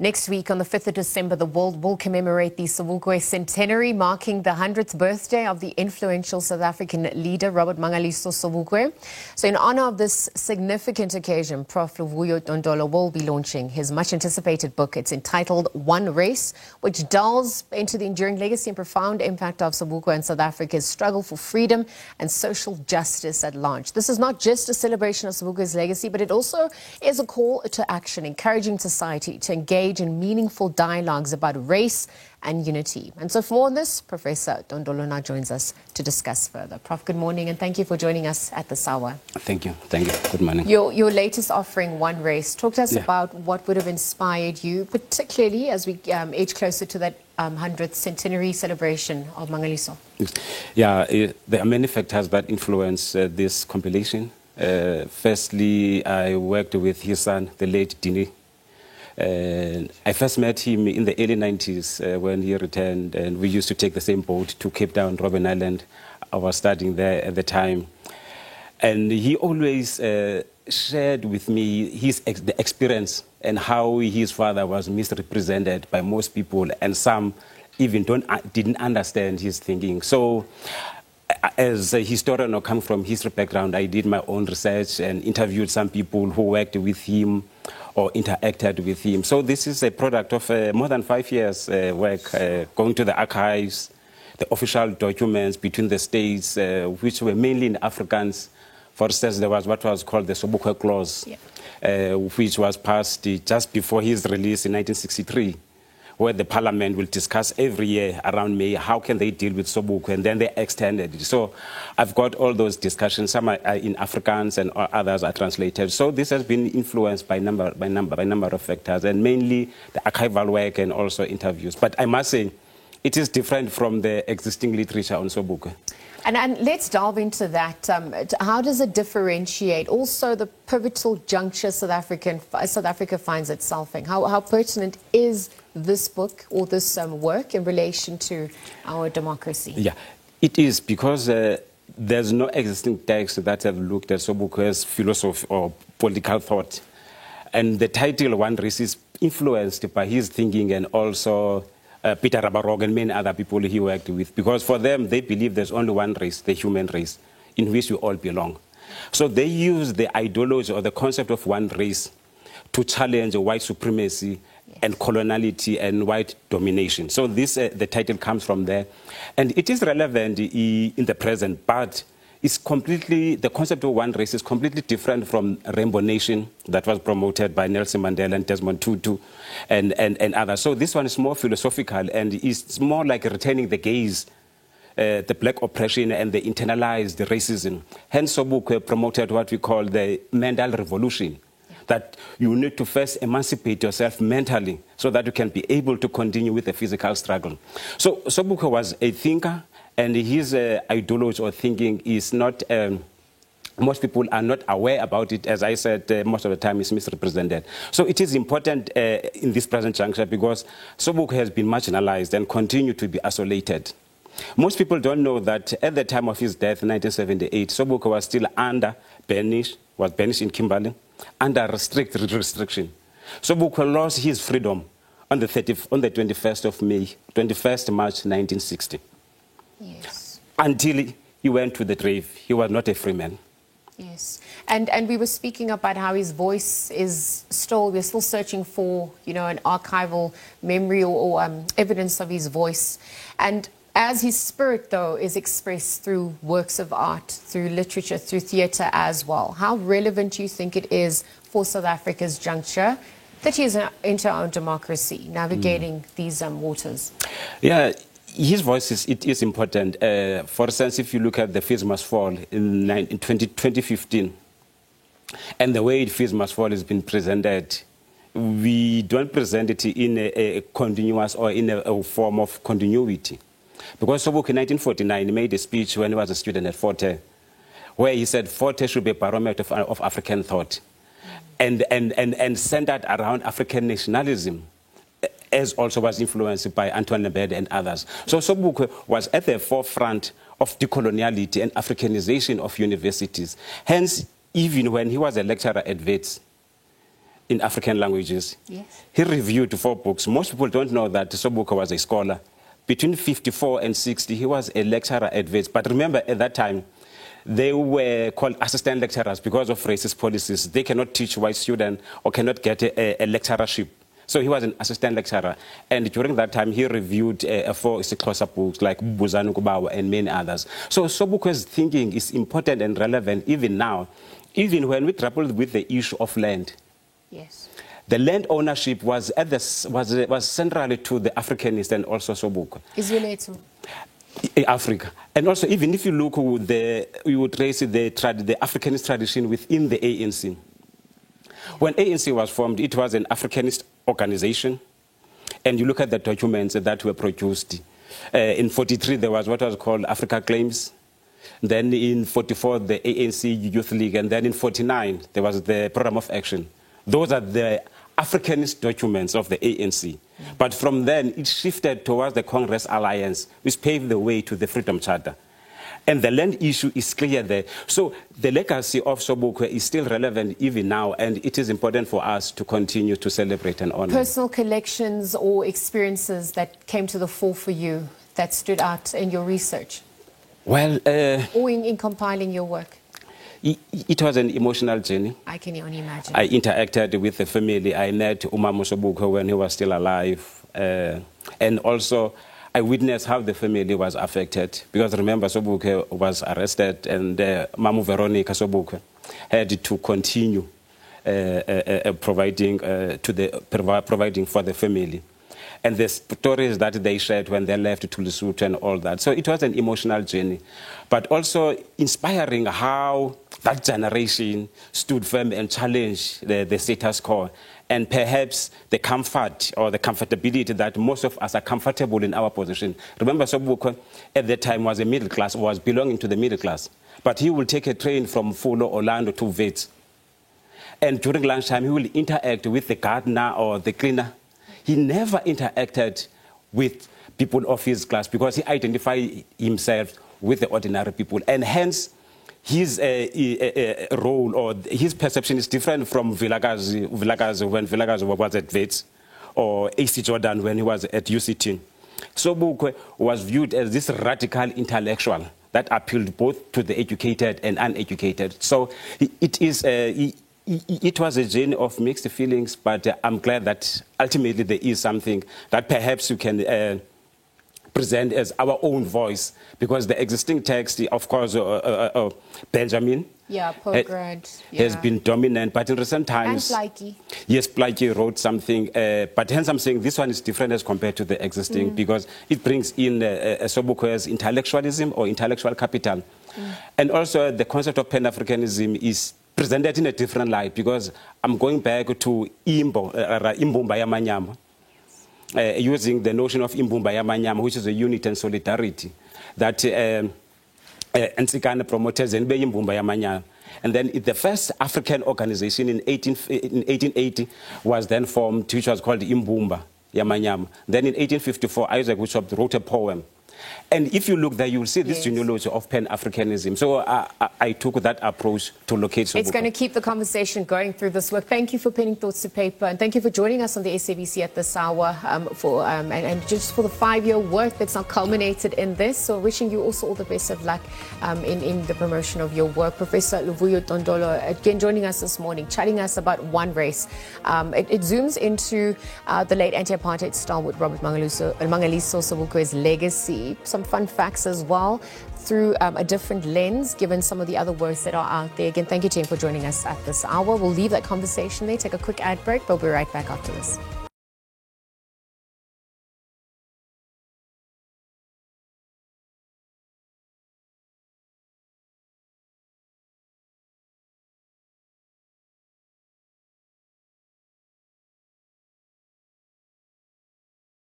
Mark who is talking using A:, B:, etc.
A: Next week, on the 5th of December, the world will commemorate the Sobukwe centenary, marking the 100th birthday of the influential South African leader, Robert Mangaliso Sobukwe. So in honor of this significant occasion, Prof. Luvuyo Dondolo will be launching his much-anticipated book. It's entitled One Race, which delves into the enduring legacy and profound impact of Sobukwe and South Africa's struggle for freedom and social justice at large. This is not just a celebration of Sobukwe's legacy, but it also is a call to action, encouraging society to engage in meaningful dialogues about race and unity. And so for more on this, Professor Dondolo now joins us to discuss further. Prof, good morning and thank you for joining us at this hour.
B: Thank you. Thank you. Good morning.
A: Your latest offering, One Race. Talk to us about what would have inspired you, particularly as we age closer to that 100th centenary celebration of Mangaliso.
B: Yeah, there are many factors that influence this compilation. Firstly, I worked with his son, the late Dini. I first met him in the early 90s when he returned, and we used to take the same boat to Cape Town, Robben Island. I was studying there at the time. And he always shared with me the experience and how his father was misrepresented by most people, and some even didn't understand his thinking. So as a historian or come from history background, I did my own research and interviewed some people who worked with him or interacted with him. So this is a product of more than 5 years work, going to the archives, the official documents between the states, which were mainly in Afrikaans. For instance, there was what was called the Sobukwe Clause, which was passed just before his release in 1963, where the parliament will discuss every year around May how can they deal with Sobukwe, and then they extended it. So I've got all those discussions. Some are in Afrikaans and others are translated. So this has been influenced by number of factors, and mainly the archival work and also interviews. But I must say, it is different from the existing literature on Sobukwe.
A: And let's delve into that. How does it differentiate also the pivotal juncture South Africa finds itself in? How pertinent is this book or this work in relation to our democracy?
B: Yeah, it is, because there's no existing text that have looked at Sobukwe's philosophy or political thought. And the title One Race is influenced by his thinking, and also Peter Rabarog and many other people he worked with, because for them, they believe there's only one race, the human race, in which we all belong. So they use the ideology or the concept of one race to challenge white supremacy and coloniality and white domination. So this, the title comes from there. And it is relevant in the present, but it's completely, the concept of one race is completely different from Rainbow Nation that was promoted by Nelson Mandela and Desmond Tutu and others. So this one is more philosophical, and it's more like returning the gaze, the black oppression and the internalized racism. Hence Sobukwe promoted what we call the mental revolution, that you need to first emancipate yourself mentally so that you can be able to continue with the physical struggle. So Sobukwe was a thinker, and his ideology or thinking is not, most people are not aware about it. As I said, most of the time it's misrepresented. So it is important in this present juncture, because Sobukwe has been marginalized and continue to be isolated. Most people don't know that at the time of his death in 1978, Sobukwe was still under banished in Kimberley, under restriction. Sobukwe lost his freedom on the 21st of March 1960.
A: Yes. Until
B: he went to the grave, he was not a free man.
A: Yes. And we were speaking about how his voice is still, we're still searching for, an archival memory or evidence of his voice. And as his spirit, though, is expressed through works of art, through literature, through theatre as well, how relevant do you think it is for South Africa's juncture, 30 years into our democracy, navigating these waters? Yeah.
B: His voice is important. For instance, if you look at The Fees Must Fall in 2015, and the way Fees Must Fall has been presented, we don't present it in a continuous or in a form of continuity. Because Sobukwe in 1949 made a speech when he was a student at Forte, where he said Forte should be a barometer of African thought, and centered around African nationalism, as also was influenced by Antoine Lebede and others. So Sobukwe was at the forefront of decoloniality and Africanization of universities. Hence, even when he was a lecturer at Wits, in African languages.
A: Yes.
B: He reviewed 4 books. Most people don't know that Sobukwe was a scholar. Between 54 and 60, he was a lecturer at Wits. But remember, at that time, they were called assistant lecturers because of racist policies. They cannot teach white students or cannot get a lecturership. So he was an assistant lecturer. And during that time, he reviewed 4 Xhosa books like Buzani Kubawa and many others. So Sobukwe's thinking is important and relevant even now, even when we grappled with the issue of land.
A: Yes.
B: The land ownership was central to the Africanist and also Sobukwe.
A: Izwilethu.
B: Africa. And also, even if you look, you would trace the Africanist tradition within the ANC. When ANC was formed, it was an Africanist organization. And you look at the documents that were produced. In 43, there was what was called Africa Claims. Then in 44, the ANC Youth League. And then in 49, there was the Program of Action. Those are the Africanist documents of the ANC. But from then, it shifted towards the Congress Alliance, which paved the way to the Freedom Charter. And the land issue is clear there. So the legacy of Sobukwe is still relevant even now, and it is important for us to continue to celebrate and honor.
A: Personal collections or experiences that came to the fore for you that stood out in your research?
B: Well,
A: or in compiling your work?
B: It was an emotional journey.
A: I can only imagine.
B: I interacted with the family. I met Umama Sobukwe when he was still alive. And also, I witnessed how the family was affected. Because remember, Sobukwe was arrested, and Mamu Veronica Sobukwe had to continue providing for the family. And the stories that they shared when they left to Lesotho and all that. So it was an emotional journey. But also inspiring how that generation stood firm and challenged the status quo. And perhaps the comfort or the comfortability that most of us are comfortable in our position. Remember, Sobukwe at that time was a middle class, was belonging to the middle class. But he will take a train from Fulo, Orlando to Wits. And during lunchtime, he will interact with the gardener or the cleaner. He never interacted with people of his class because he identified himself with the ordinary people. And hence, his role or his perception is different from Vilakazi when Vilakazi was at Wits, or A.C. Jordan when he was at UCT. Sobukwe was viewed as this radical intellectual that appealed both to the educated and uneducated. So it was a journey of mixed feelings, but I'm glad that ultimately there is something that perhaps you can present as our own voice, because the existing text, of course, Benjamin has been dominant, but in recent times...
A: And Plaatje.
B: Yes, Plaatje wrote something, but hence I'm saying this one is different as compared to the existing, because it brings in Sobukwe's intellectualism or intellectual capital. And also the concept of Pan-Africanism is presented in a different light, because I'm going back to Imbumba Yamanyama, using the notion of Imbumba Yamanyama, which is a unity and solidarity that Nsikane promoted in Imbumba Yamanyama. And then the first African organization in 1880 was then formed, which was called Imbumba Yamanyama. Then in 1854, Isaac Bishop wrote a poem. And if you look there, you will see this genealogy of Pan-Africanism. So I took that approach to locate Sobukwe.
A: It's going to keep the conversation going through this work. Thank you for penning thoughts to paper, and thank you for joining us on the SABC at this hour and just for the 5-year work that's now culminated in this. So wishing you also all the best of luck in the promotion of your work. Professor Luvuyo Tondolo, again, joining us this morning, chatting us about One Race. It zooms into the late anti-apartheid stalwart Robert Mangaliso Sobukwe's legacy. Some fun facts as well through a different lens, given some of the other works that are out there. Again, thank you, Jane, for joining us at this hour. We'll leave that conversation there, take a quick ad break, but we'll be right back after this.